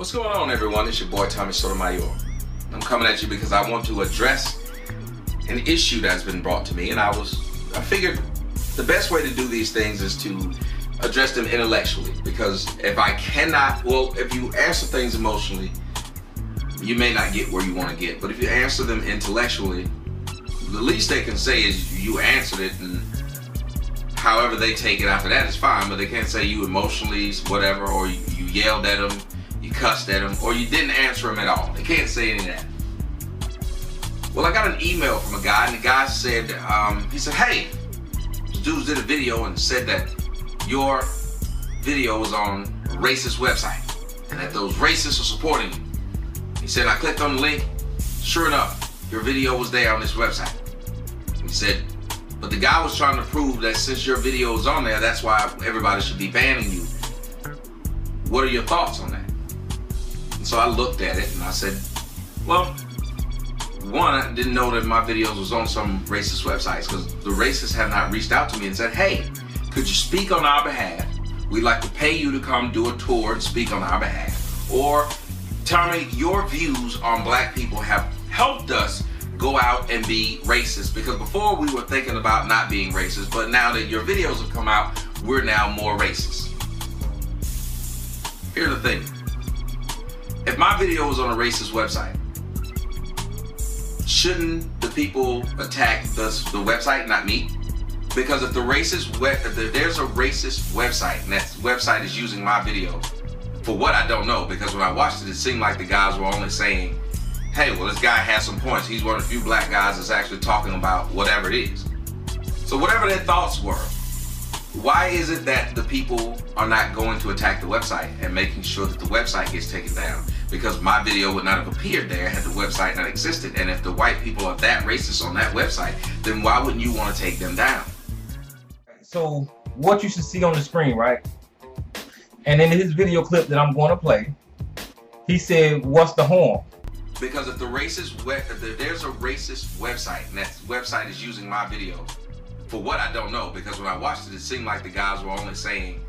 What's going on, everyone? It's your boy Tommy Sotomajor. I'm coming at you because I want to address an issue that's been brought to me, and I figured the best way to do these things is to address them intellectually, because if you answer things emotionally, you may not get where you want to get. But if you answer them intellectually, the least they can say is you answered it, and however they take it after that is fine, but they can't say you emotionally whatever, or you yelled at them, you cussed at them, or you didn't answer them at all. They can't say any of that. Well, I got an email from a guy, and the guy said, he said, hey, this dude did a video and said that your video was on a racist website, and that those racists are supporting you. He said, I clicked on the link, sure enough, your video was there on this website. He said, but the guy was trying to prove that since your video is on there, that's why everybody should be banning you. What are your thoughts on that? And so I looked at it and I said, well, one, I didn't know that my videos was on some racist websites, because the racists have not reached out to me and said, hey, could you speak on our behalf? We'd like to pay you to come do a tour and speak on our behalf. Or, Tommy, your views on black people have helped us go out and be racist, because before we were thinking about not being racist, but now that your videos have come out, we're now more racist. Here's the thing. If my video was on a racist website, shouldn't the people attack the website, not me? Because if there's a racist website, and that website is using my video for what I don't know, because when I watched it, it seemed like the guys were only saying, hey, well, this guy has some points. He's one of the few black guys that's actually talking about whatever it is. So whatever their thoughts were, why is it that the people are not going to attack the website and making sure that the website gets taken down? Because my video would not have appeared there had the website not existed. And if the white people are that racist on that website, then why wouldn't you want to take them down? So what you should see on the screen, right? And in his video clip that I'm going to play, he said, what's the harm? Because if there's a racist website, and that website is using my video for what I don't know, because when I watched it, it seemed like the guys were only saying,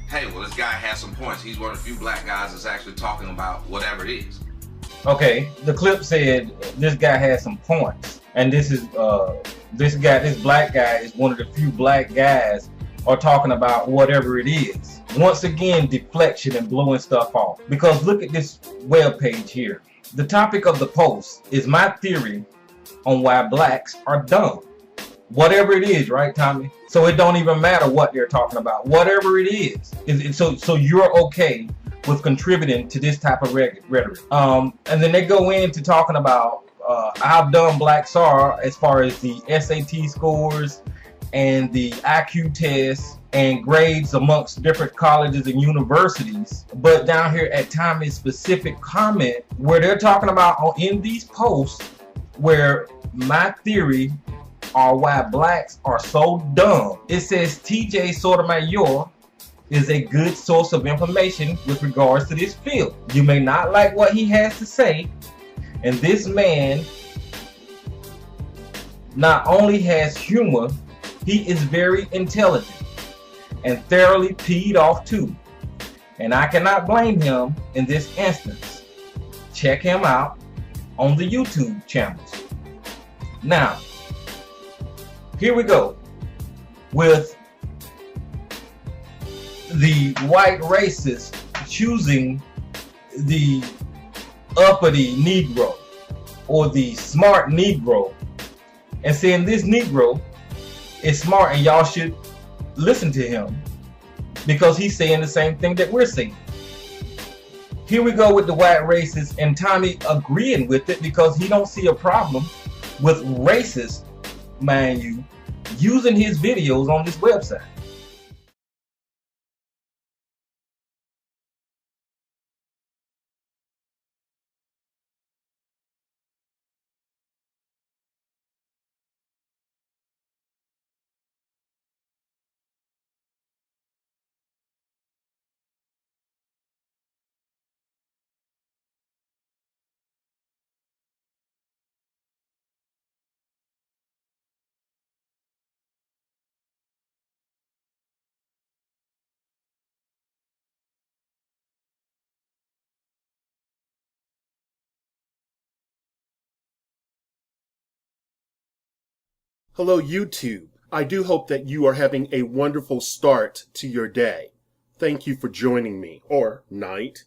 hey, well, this guy has some points. He's one of the few black guys that's actually talking about whatever it is. Okay, the clip said this guy has some points, and this black guy is one of the few black guys are talking about whatever it is. Once again, deflection and blowing stuff off. Because look at this web page here. The topic of the post is my theory on why blacks are dumb. Whatever it is, right, Tommy? So it don't even matter what they're talking about. Whatever it is. So you're okay with contributing to this type of rhetoric. And then they go into talking about how dumb blacks are as far as the SAT scores and the IQ tests and grades amongst different colleges and universities. But down here at Tommy's specific comment, where they're talking about in these posts, where my theory are why blacks are so dumb, it says TJ Sotomajor is a good source of information with regards to this field. You may not like what he has to say, and this man not only has humor, he is very intelligent and thoroughly peed off too. And I cannot blame him in this instance. Check him out on the YouTube channels. Now, here we go with the white racist choosing the uppity Negro or the smart Negro and saying this Negro is smart and y'all should listen to him because he's saying the same thing that we're saying. Here we go with the white racist, and Tommy agreeing with it because he don't see a problem with racists, mind you, using his videos on this website. Hello, YouTube. I do hope that you are having a wonderful start to your day. Thank you for joining me, or night.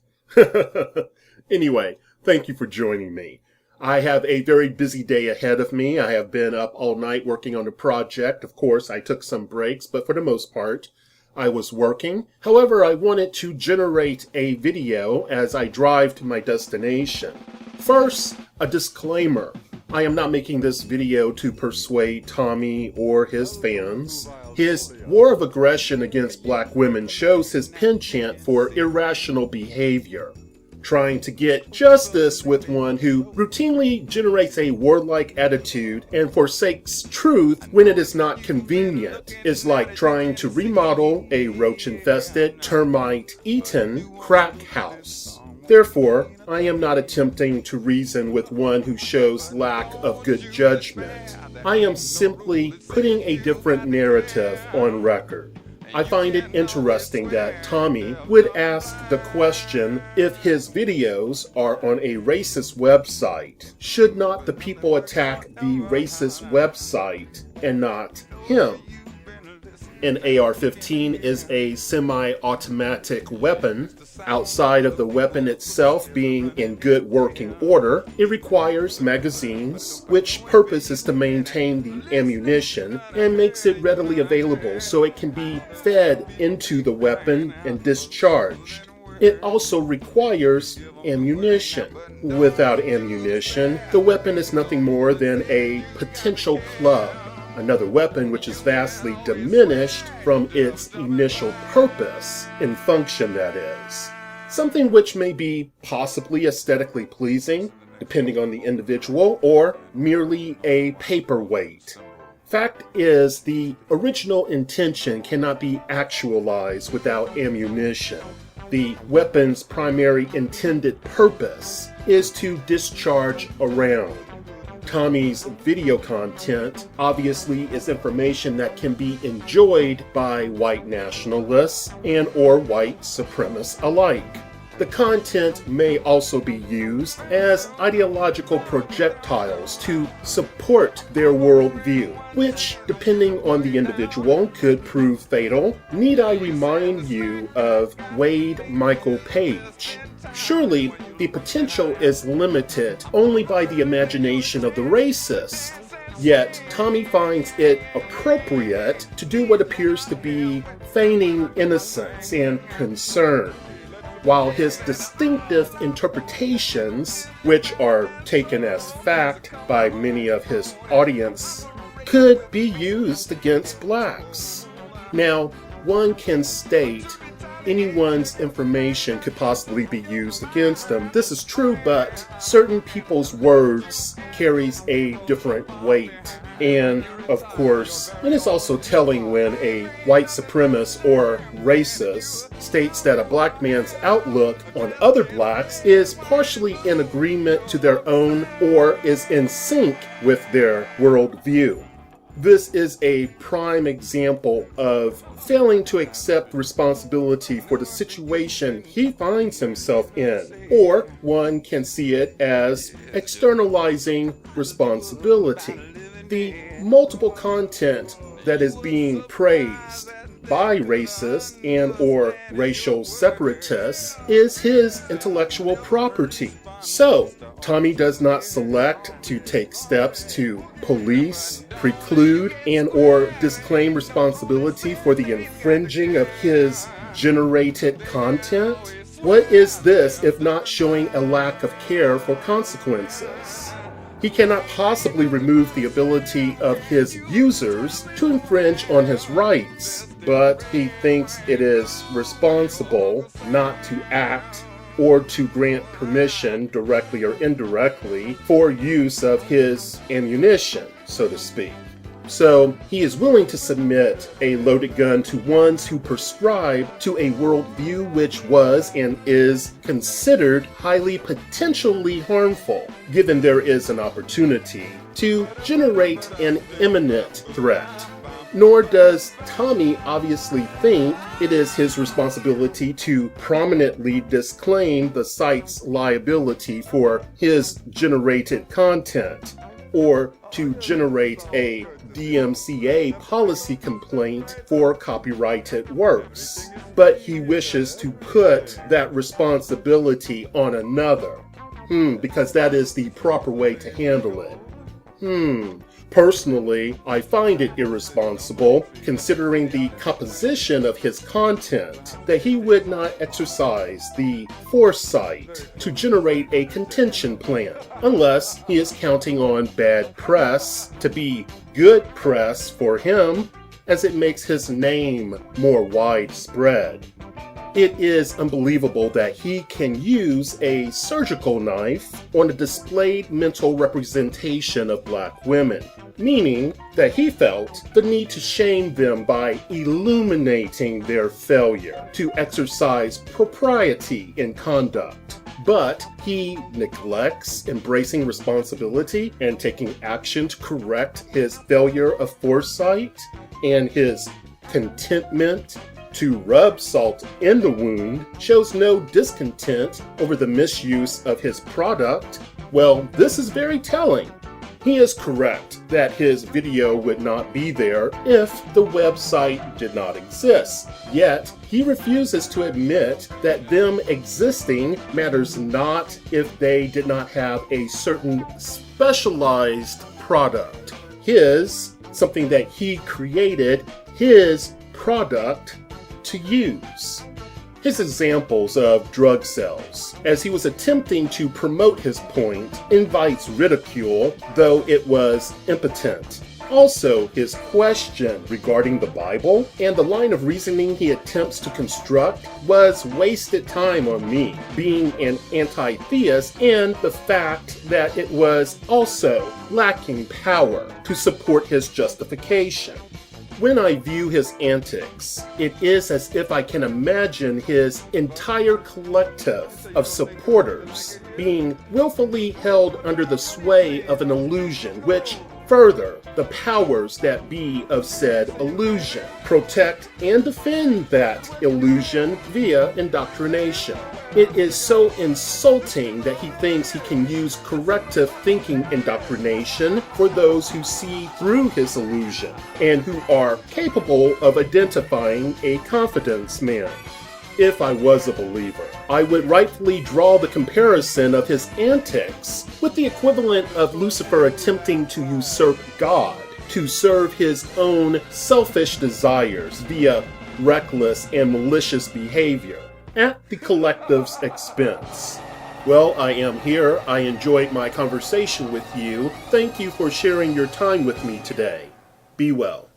Anyway, thank you for joining me. I have a very busy day ahead of me. I have been up all night working on a project. Of course, I took some breaks, but for the most part, I was working. However, I wanted to generate a video as I drive to my destination. First, a disclaimer. I am not making this video to persuade Tommy or his fans. His war of aggression against black women shows his penchant for irrational behavior, trying to get justice with one who routinely generates a warlike attitude and forsakes truth when it is not convenient. Is like trying to remodel a roach-infested, termite-eaten crack house. Therefore, I am not attempting to reason with one who shows lack of good judgment. I am simply putting a different narrative on record. I find it interesting that Tommy would ask the question, if his videos are on a racist website, should not the people attack the racist website and not him? An AR-15 is a semi-automatic weapon. Outside of the weapon itself being in good working order, it requires magazines, which purpose is to maintain the ammunition and makes it readily available so it can be fed into the weapon and discharged. It also requires ammunition. Without ammunition, the weapon is nothing more than a potential club. Another weapon which is vastly diminished from its initial purpose, in function that is. Something which may be possibly aesthetically pleasing, depending on the individual, or merely a paperweight. Fact is, the original intention cannot be actualized without ammunition. The weapon's primary intended purpose is to discharge a round. Tommy's video content obviously is information that can be enjoyed by white nationalists and or white supremacists alike. The content may also be used as ideological projectiles to support their worldview, which, depending on the individual, could prove fatal. Need I remind you of Wade Michael Page? Surely, the potential is limited only by the imagination of the racist. Yet, Tommy finds it appropriate to do what appears to be feigning innocence and concern, while his distinctive interpretations, which are taken as fact by many of his audience, could be used against blacks. Now, one can state anyone's information could possibly be used against them. This is true, but certain people's words carries a different weight. And, of course, it is also telling when a white supremacist or racist states that a black man's outlook on other blacks is partially in agreement to their own or is in sync with their worldview. This is a prime example of failing to accept responsibility for the situation he finds himself in, or one can see it as externalizing responsibility. The multiple content that is being praised by racist and or racial separatists is his intellectual property. So, Tommy does not select to take steps to police, preclude, and or disclaim responsibility for the infringing of his generated content. What is this if not showing a lack of care for consequences? He cannot possibly remove the ability of his users to infringe on his rights, but he thinks it is responsible not to act or to grant permission, directly or indirectly, for use of his ammunition, so to speak. So he is willing to submit a loaded gun to ones who prescribe to a worldview which was and is considered highly potentially harmful, given there is an opportunity to generate an imminent threat. Nor does Tommy obviously think it is his responsibility to prominently disclaim the site's liability for his generated content, or to generate a DMCA policy complaint for copyrighted works, but he wishes to put that responsibility on another. Because that is the proper way to handle it. Personally, I find it irresponsible, considering the composition of his content, that he would not exercise the foresight to generate a contention plan, unless he is counting on bad press to be good press for him, as it makes his name more widespread. It is unbelievable that he can use a surgical knife on a displayed mental representation of black women, meaning that he felt the need to shame them by illuminating their failure to exercise propriety in conduct. But he neglects embracing responsibility and taking action to correct his failure of foresight and his contentment to rub salt in the wound, shows no discontent over the misuse of his product. Well, this is very telling. He is correct that his video would not be there if the website did not exist. Yet, he refuses to admit that them existing matters not if they did not have a certain specialized product. Something that he created, his product to use. His examples of drug sales, as he was attempting to promote his point, invites ridicule, though it was impotent. Also, his question regarding the Bible and the line of reasoning he attempts to construct was wasted time on me, being an anti-theist, and the fact that it was also lacking power to support his justification. When I view his antics, it is as if I can imagine his entire collective of supporters being willfully held under the sway of an illusion, which further the powers that be of said illusion protect and defend that illusion via indoctrination. It is so insulting that he thinks he can use corrective thinking indoctrination for those who see through his illusion and who are capable of identifying a confidence man. If I was a believer, I would rightfully draw the comparison of his antics with the equivalent of Lucifer attempting to usurp God, to serve his own selfish desires via reckless and malicious behavior at the collective's expense. Well, I am here. I enjoyed my conversation with you. Thank you for sharing your time with me today. Be well.